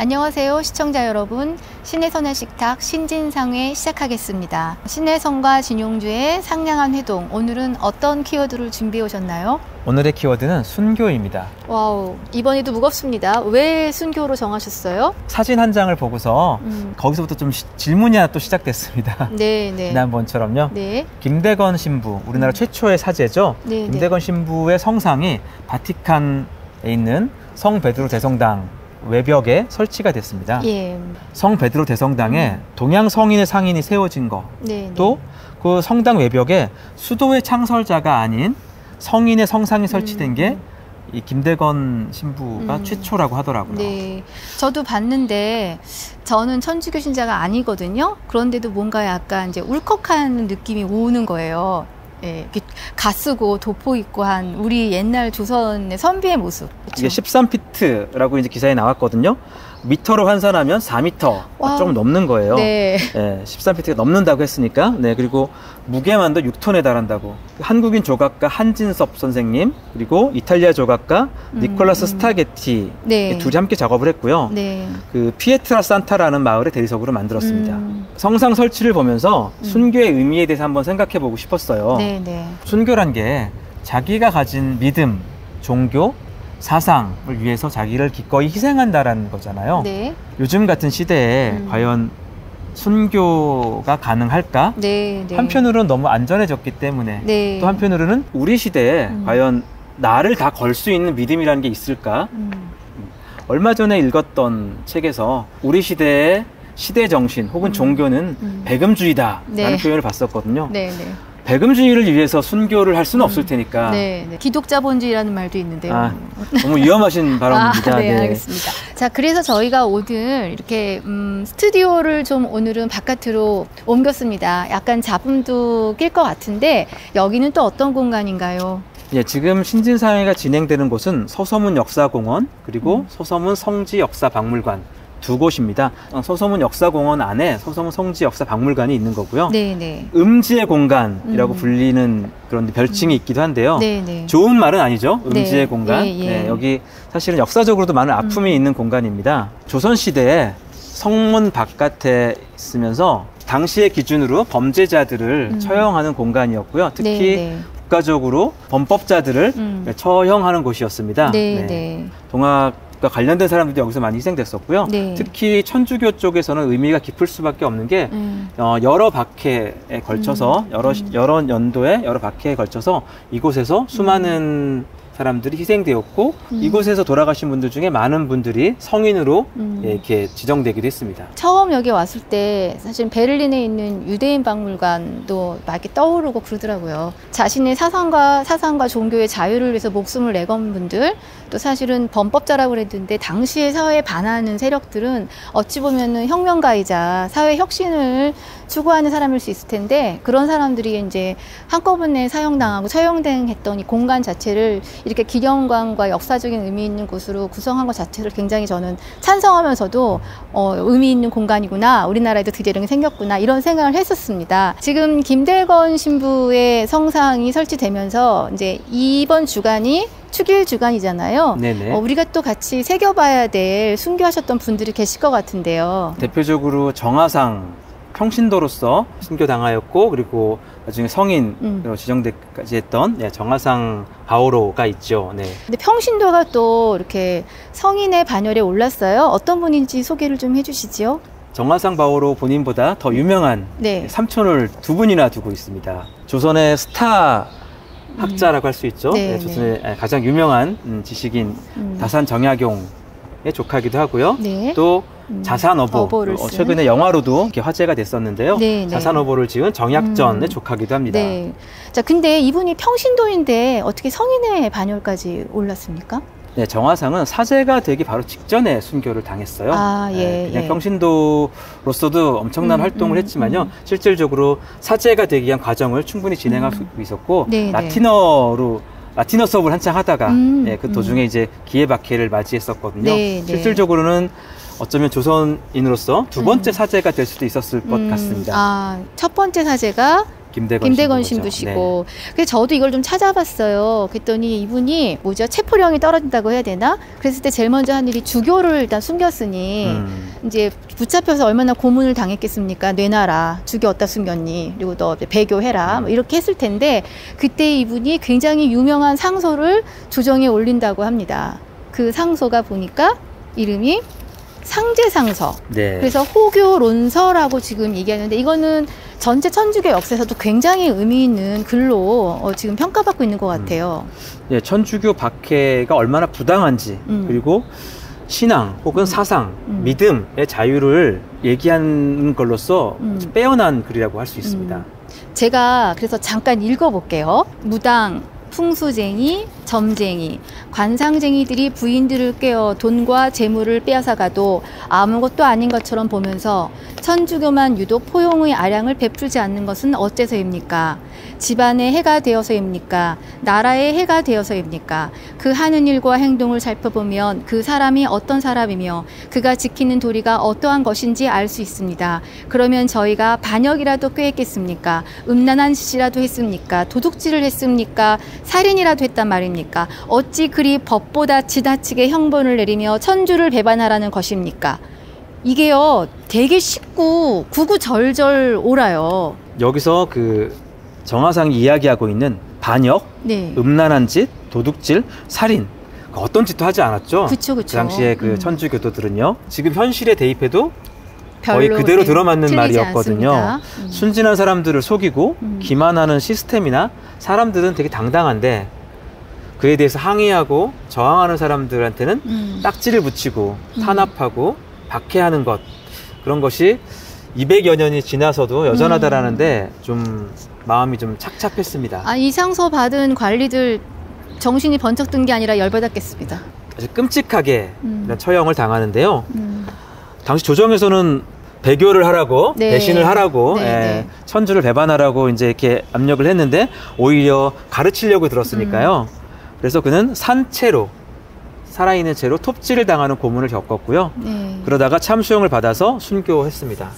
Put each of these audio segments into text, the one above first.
안녕하세요 시청자 여러분, 신혜선의 식탁 신진상회 시작하겠습니다. 신혜선과 진용주의 상냥한 회동, 오늘은 어떤 키워드를 준비해 오셨나요? 오늘의 키워드는 순교입니다. 와우, 이번에도 무겁습니다. 왜 순교로 정하셨어요? 사진 한 장을 보고서 거기서부터 좀 질문이 하나 또 시작됐습니다. 네. 지난번처럼요. 네. 김대건 신부, 우리나라 최초의 사제죠. 네. 김대건 신부의 성상이 바티칸에 있는 성 베드로 대성당 외벽에 설치가 됐습니다. 예. 성 베드로 대성당에 동양 성인의 상인이 세워진 거, 네. 또 그 성당 외벽에 수도의 창설자가 아닌 성인의 성상이 설치된 게 이 김대건 신부가 최초라고 하더라고요. 네, 저도 봤는데 저는 천주교 신자가 아니거든요. 그런데도 뭔가 약간 이제 울컥한 느낌이 오는 거예요. 예, 이렇게 가쓰고 도포 입고 한 우리 옛날 조선의 선비의 모습. 그쵸? 이게 13피트라고 이제 기사에 나왔거든요. 미터로 환산하면 4미터 조금 넘는 거예요. 네. 네, 13피트가 넘는다고 했으니까. 네, 그리고 무게만도 6톤에 달한다고. 한국인 조각가 한진섭 선생님, 그리고 이탈리아 조각가 니콜라스 스타게티, 네. 둘이 함께 작업을 했고요. 네. 그 피에트라 산타라는 마을의 대리석으로 만들었습니다. 성상 설치를 보면서 순교의 의미에 대해서 한번 생각해 보고 싶었어요. 네. 순교란 게 자기가 가진 믿음, 종교, 사상을 위해서 자기를 기꺼이 희생한다라는 거잖아요. 네. 요즘 같은 시대에 과연 순교가 가능할까? 네. 한편으로는 너무 안전해졌기 때문에, 네. 또 한편으로는 우리 시대에 과연 나를 다 걸 수 있는 믿음이라는 게 있을까? 얼마 전에 읽었던 책에서 우리 시대의 시대 정신 혹은 종교는 배금주의다라는 표현을 봤었거든요. 네. 배금주의를 위해서 순교를 할 수는 없을 테니까. 네. 기독자본주의라는 말도 있는데요. 너무 위험하신 발언입니다. 네, 알겠습니다. 자, 그래서 저희가 오늘 이렇게 스튜디오를 좀 오늘은 바깥으로 옮겼습니다. 약간 잡음도 낄 것 같은데 여기는 또 어떤 공간인가요? 예, 지금 신진상회가 진행되는 곳은 서서문 역사공원, 그리고 서서문 성지역사박물관 두 곳입니다. 서서문 역사공원 안에 서서문 성지역사박물관이 있는 거고요. 네. 음지의 공간이라고 불리는 그런 별칭이 있기도 한데요. 네. 좋은 좋은 말은 아니죠. 음지의 네. 공간. 예. 네, 여기 사실은 역사적으로도 많은 아픔이 있는 공간입니다. 조선시대에 성문 바깥에 있으면서 당시의 기준으로 범죄자들을 처형하는 공간이었고요. 특히 국가적으로 범법자들을 처형하는 곳이었습니다. 네. 동학과 관련된 사람들도 여기서 많이 희생됐었고요. 네. 특히 천주교 쪽에서는 의미가 깊을 수밖에 없는 게 여러 박해에 걸쳐서 여러 연도에 여러 박해에 걸쳐서 이곳에서 수많은 사람들이 희생되었고 이곳에서 돌아가신 분들 중에 많은 분들이 성인으로 이렇게 지정되기도 했습니다. 처음 여기 왔을 때 사실 베를린에 있는 유대인 박물관도 막 이렇게 떠오르고 그러더라고요. 자신의 사상과 종교의 자유를 위해서 목숨을 내건 분들, 또 사실은 범법자라고 그랬는데 당시의 사회에 반하는 세력들은 어찌 보면은 혁명가이자 사회 혁신을 추구하는 사람일 수 있을 텐데, 그런 사람들이 이제 한꺼번에 사형당하고 처형당했던 이 공간 자체를 이렇게 기념관과 역사적인 의미 있는 곳으로 구성한 것 자체를 굉장히 저는 찬성하면서도 의미 있는 공간이구나, 우리나라에도 드디어 이런 게 생겼구나, 이런 생각을 했었습니다. 지금 김대건 신부의 성상이 설치되면서 이제 이번 주간이 축일 주간이잖아요. 네네. 우리가 또 같이 새겨봐야 될 순교하셨던 분들이 계실 것 같은데요. 대표적으로 정화상 평신도로서 순교당하였고, 그리고 나중에 성인으로 지정되기까지 했던 정화상 바오로가 있죠. 네. 근데 평신도가 또 이렇게 성인의 반열에 올랐어요. 어떤 분인지 소개를 좀 해주시지요? 정화상 바오로 본인보다 더 유명한 삼촌을 두 분이나 두고 있습니다. 조선의 스타 학자라고 할 수 있죠. 조선의 가장 유명한 지식인 다산 정약용의 조카기도 하고요. 또 자산어보, 최근에 영화로도 이렇게 화제가 됐었는데요. 자산어보를 지은 정약전의 조카기도 합니다. 자, 근데 이분이 평신도인데 어떻게 성인의 반열까지 올랐습니까? 네, 정화상은 사제가 되기 바로 직전에 순교를 당했어요. 그냥 평신도로서도 엄청난 활동을 했지만요. 실질적으로 사제가 되기 위한 과정을 충분히 진행하고 있었고, 라틴어 수업을 한창 하다가 그 도중에 이제 기해박해를 맞이했었거든요. 실질적으로는 어쩌면 조선인으로서 두 번째 사제가 될 수도 있었을 것 같습니다. 첫 번째 사제가 김대건 신부시고. 네. 그래서 저도 이걸 좀 찾아봤어요. 그랬더니 이분이 뭐죠? 체포령이 떨어진다고 해야 되나? 그랬을 때 제일 먼저 한 일이 주교를 일단 숨겼으니 이제 붙잡혀서 얼마나 고문을 당했겠습니까? 내놔라. 주교 어디다 숨겼니? 그리고 너 배교해라. 뭐 이렇게 했을 텐데 그때 이분이 굉장히 유명한 상소를 조정에 올린다고 합니다. 그 상소가 보니까 이름이 상제상서. 네. 그래서 호교론서라고 지금 얘기하는데 이거는 전체 천주교 역사에서도 굉장히 의미 있는 글로 지금 평가받고 있는 것 같아요. 네, 천주교 박해가 얼마나 부당한지 그리고 신앙 혹은 사상, 믿음의 자유를 얘기하는 걸로써 빼어난 글이라고 할 수 있습니다. 제가 그래서 잠깐 읽어볼게요. 무당, 풍수쟁이, 점쟁이, 관상쟁이들이 부인들을 깨어 돈과 재물을 빼앗아가도 아무것도 아닌 것처럼 보면서 천주교만 유독 포용의 아량을 베풀지 않는 것은 어째서입니까? 집안의 해가 되어서입니까? 나라의 해가 되어서입니까? 그 하는 일과 행동을 살펴보면 그 사람이 어떤 사람이며 그가 지키는 도리가 어떠한 것인지 알 수 있습니다. 그러면 저희가 반역이라도 꾀했겠습니까? 음란한 짓이라도 했습니까? 도둑질을 했습니까? 살인이라도 했단 말입니까? 어찌 그리 법보다 지나치게 형벌을 내리며 천주를 배반하라는 것입니까? 이게요 되게 쉽고 구구절절 옳아요. 여기서 그 정화상이 이야기하고 있는 반역, 네. 음란한 짓, 도둑질, 살인 어떤 짓도 하지 않았죠. 그쵸. 그 당시에 그 천주 교도들은요. 지금 현실에 대입해도 거의 그대로 들어맞는 말이었거든요. 순진한 사람들을 속이고 기만하는 시스템이나 사람들은 되게 당당한데 그에 대해서 항의하고 저항하는 사람들한테는 딱지를 붙이고 탄압하고 박해하는 것, 그런 것이 200여 년이 지나서도 여전하다라는데 좀 마음이 좀 착잡했습니다. 이 상소 받은 관리들 정신이 번쩍 든 게 아니라 열받았겠습니다. 아주 끔찍하게 처형을 당하는데요. 당시 조정에서는 배교를 하라고, 네. 배신을 하라고, 네. 천주를 배반하라고 이제 이렇게 압력을 했는데 오히려 가르치려고 들었으니까요. 그래서 그는 산채로, 살아있는 채로 톱질을 당하는 고문을 겪었고요. 네. 그러다가 참수형을 받아서 순교했습니다.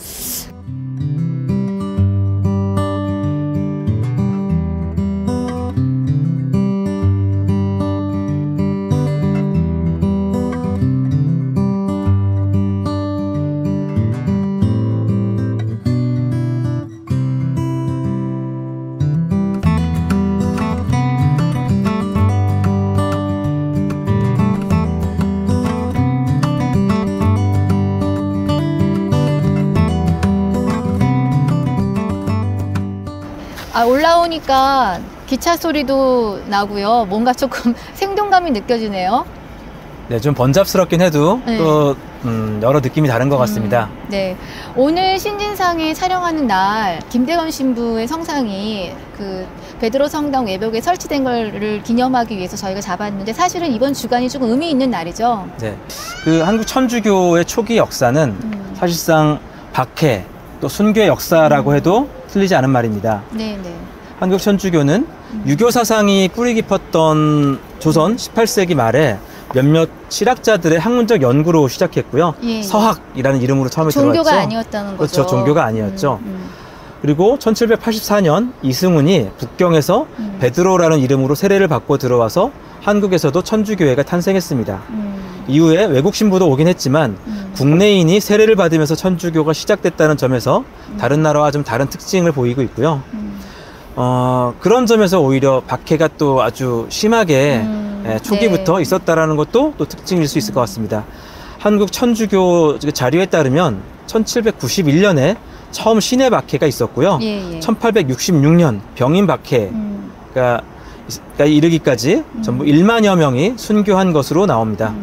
올라오니까 기차 소리도 나고요. 뭔가 조금 생동감이 느껴지네요. 네, 좀 번잡스럽긴 해도 네. 또 여러 느낌이 다른 것 같습니다. 네, 오늘 신진상에 촬영하는 날 김대건 신부의 성상이 그 베드로 성당 외벽에 설치된 거를 기념하기 위해서 저희가 잡았는데 사실은 이번 주간이 조금 의미 있는 날이죠. 네, 그 한국 천주교의 초기 역사는 사실상 박해 또 순교의 역사라고 해도 틀리지 않은 말입니다. 네네. 한국 천주교는 유교 사상이 뿌리 깊었던 조선 18세기 말에 몇몇 실학자들의 학문적 연구로 시작했고요. 예. 서학이라는 이름으로 처음에 들어왔죠. 종교가 아니었다는 거죠. 그렇죠. 종교가 아니었죠. 그리고 1784년 이승훈이 북경에서 베드로라는 이름으로 세례를 받고 들어와서 한국에서도 천주교회가 탄생했습니다. 이후에 외국 신부도 오긴 했지만 국내인이 세례를 받으면서 천주교가 시작됐다는 점에서 다른 나라와 좀 다른 특징을 보이고 있고요. 그런 점에서 오히려 박해가 또 아주 심하게 초기부터 네. 있었다라는 것도 또 특징일 수 있을 것 같습니다. 한국 천주교 자료에 따르면 1791년에 처음 신해 박해가 있었고요. 1866년 병인 박해가 이르기까지 전부 1만여 명이 순교한 것으로 나옵니다.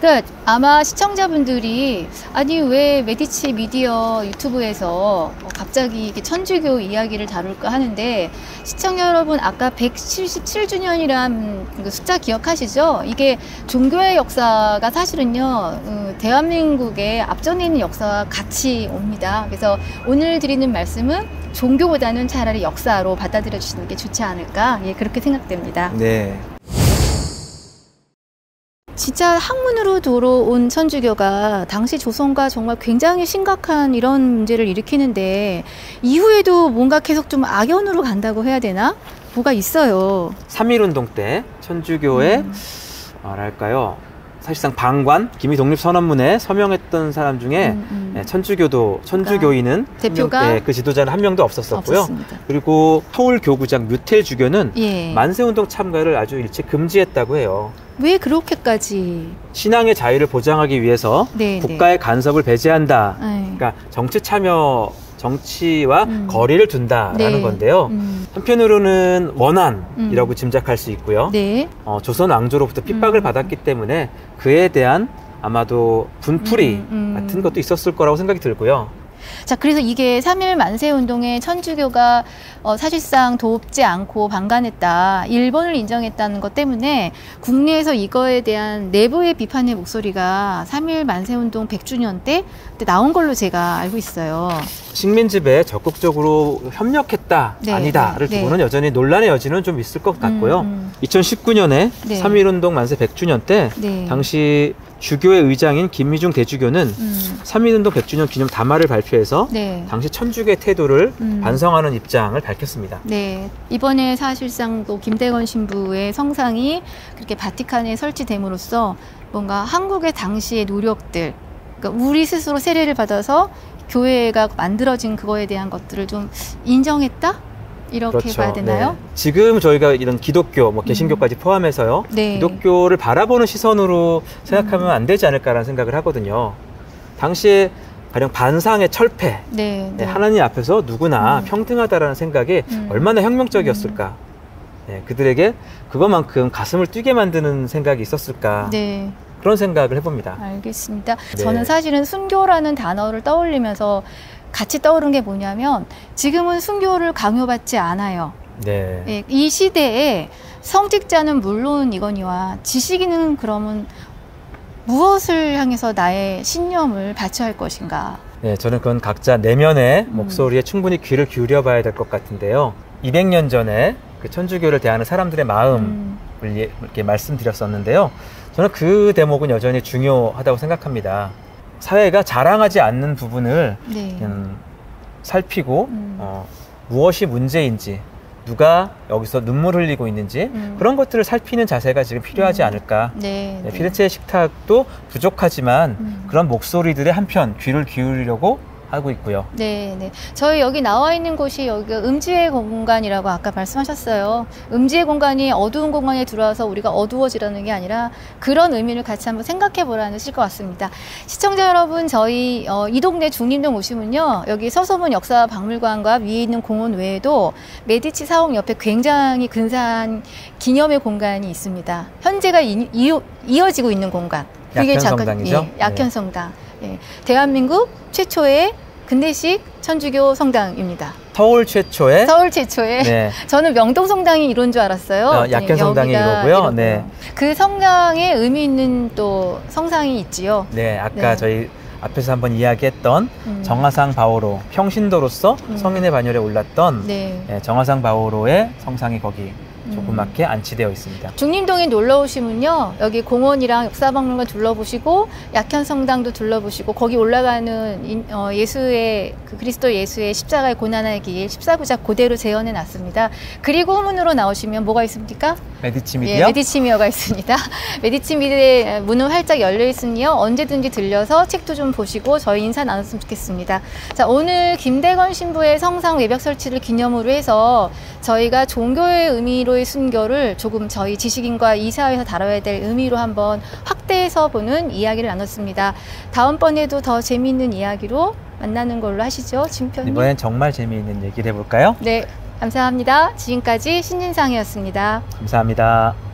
그러니까 아마 시청자분들이 아니 왜 메디치 미디어 유튜브에서 갑자기 이렇게 천주교 이야기를 다룰까 하는데 시청자 여러분 아까 177주년이란 그 숫자 기억하시죠? 이게 종교의 역사가 사실은요 대한민국의 앞전에 있는 역사와 같이 옵니다. 그래서 오늘 드리는 말씀은 종교보다는 차라리 역사로 받아들여 주시는 게 좋지 않을까 그렇게 생각됩니다. 네. 진짜 학문으로 들어온 천주교가 당시 조선과 정말 굉장히 심각한 이런 문제를 일으키는데 이후에도 뭔가 계속 좀 악연으로 간다고 해야 되나? 뭐가 있어요. 3.1운동 때 천주교의 뭐랄까요, 사실상 방관, 기미 독립선언문에 서명했던 사람 중에 천주교인은 대표가 그 지도자는 한 명도 없었고요. 없었습니다. 그리고 서울 교구장 뮤텔 주교는 예. 만세운동 참가를 아주 일찍 금지했다고 해요. 왜 그렇게까지? 신앙의 자유를 보장하기 위해서 국가의 간섭을 배제한다. 그러니까 정치 참여, 정치와 거리를 둔다라는 건데요. 한편으로는 원한이라고 짐작할 수 있고요. 조선 왕조로부터 핍박을 받았기 때문에 그에 대한 아마도 분풀이 같은 것도 있었을 거라고 생각이 들고요. 자, 그래서 이게 3.1 만세운동에 천주교가 사실상 돕지 않고 방관했다, 일본을 인정했다는 것 때문에 국내에서 이거에 대한 내부의 비판의 목소리가 3.1 만세운동 100주년 때 나온 걸로 제가 알고 있어요. 식민지배에 적극적으로 협력했다, 아니다를 두고는 여전히 논란의 여지는 좀 있을 것 같고요. 2019년에 3.1운동 만세 100주년 때 당시 주교의 의장인 김미중 대주교는 3.1운동 100주년 기념 담화를 발표해서 당시 천주교의 태도를 반성하는 입장을 밝혔습니다. 네, 이번에 사실상 또 김대건 신부의 성상이 그렇게 바티칸에 설치됨으로써 뭔가 한국의 당시의 노력들, 그러니까 우리 스스로 세례를 받아서 교회가 만들어진 그거에 대한 것들을 좀 인정했다? 이렇게 그렇죠. 봐야 되나요? 지금 저희가 이런 기독교, 개신교까지 포함해서요. 기독교를 바라보는 시선으로 생각하면 안 되지 않을까라는 생각을 하거든요. 당시에 가령 반상의 철폐, 하나님 앞에서 누구나 평등하다라는 생각이 얼마나 혁명적이었을까. 그들에게 그것만큼 가슴을 뛰게 만드는 생각이 있었을까. 그런 생각을 해봅니다. 알겠습니다. 저는 사실은 순교라는 단어를 떠올리면서 같이 떠오른 게 뭐냐면 지금은 순교를 강요받지 않아요. 이 시대에 성직자는 물론 이거니와 지식인은 그러면 무엇을 향해서 나의 신념을 바쳐야 할 것인가? 저는 그건 각자 내면의 목소리에 충분히 귀를 기울여 봐야 될 것 같은데요. 200년 전에 그 천주교를 대하는 사람들의 마음을 이렇게 말씀드렸었는데요. 저는 그 대목은 여전히 중요하다고 생각합니다. 사회가 자랑하지 않는 부분을 살피고 무엇이 문제인지, 누가 여기서 눈물 흘리고 있는지 그런 것들을 살피는 자세가 지금 필요하지 않을까. 피렌체의 식탁도 부족하지만 그런 목소리들의 한편 귀를 기울이려고 하고 있고요. 저희 여기 나와 있는 곳이 여기가 음지의 공간이라고 아까 말씀하셨어요. 음지의 공간이 어두운 공간에 들어와서 우리가 어두워지라는 게 아니라 그런 의미를 같이 한번 생각해 보라는 실 것 같습니다. 시청자 여러분, 저희 이 동네 중림동 오시면요, 여기 서소문 역사박물관과 위에 있는 공원 외에도 메디치 사옥 옆에 굉장히 근사한 기념의 공간이 있습니다. 현재가 이어지고 있는 공간. 약현성당이죠? 약현성당. 대한민국 최초의 근대식 천주교 성당입니다. 서울 최초의? 저는 명동 성당이 이런 줄 알았어요. 약현성당이 이거고요. 그 성당에 의미 있는 또 성상이 있지요. 아까 저희 앞에서 한번 이야기했던 정화상 바오로, 평신도로서 성인의 반열에 올랐던 정화상 바오로의 성상이 거기 조그맣게 안치되어 있습니다. 중림동에 놀러 오시면요, 여기 공원이랑 역사박물관 둘러보시고 약현성당도 둘러보시고 거기 올라가는 예수의 그리스도 예수의 십자가의 고난의 길 14부작 그대로 재현해 놨습니다. 그리고 후문으로 나오시면 뭐가 있습니까? 메디치미디어? 메디치미어가 있습니다. 메디치미디의 문은 활짝 열려 있으니요, 언제든지 들려서 책도 좀 보시고 저희 인사 나눴으면 좋겠습니다. 자, 오늘 김대건 신부의 성상 외벽 설치를 기념으로 해서 저희가 종교의 의미로의 순교를 조금 저희 지식인과 이 사회에서 다뤄야 될 의미로 한번 확대해서 보는 이야기를 나눴습니다. 다음번에도 더 재미있는 이야기로 만나는 걸로 하시죠, 진표님? 이번엔 정말 재미있는 얘기를 해볼까요? 감사합니다. 지금까지 신진상이었습니다. 감사합니다.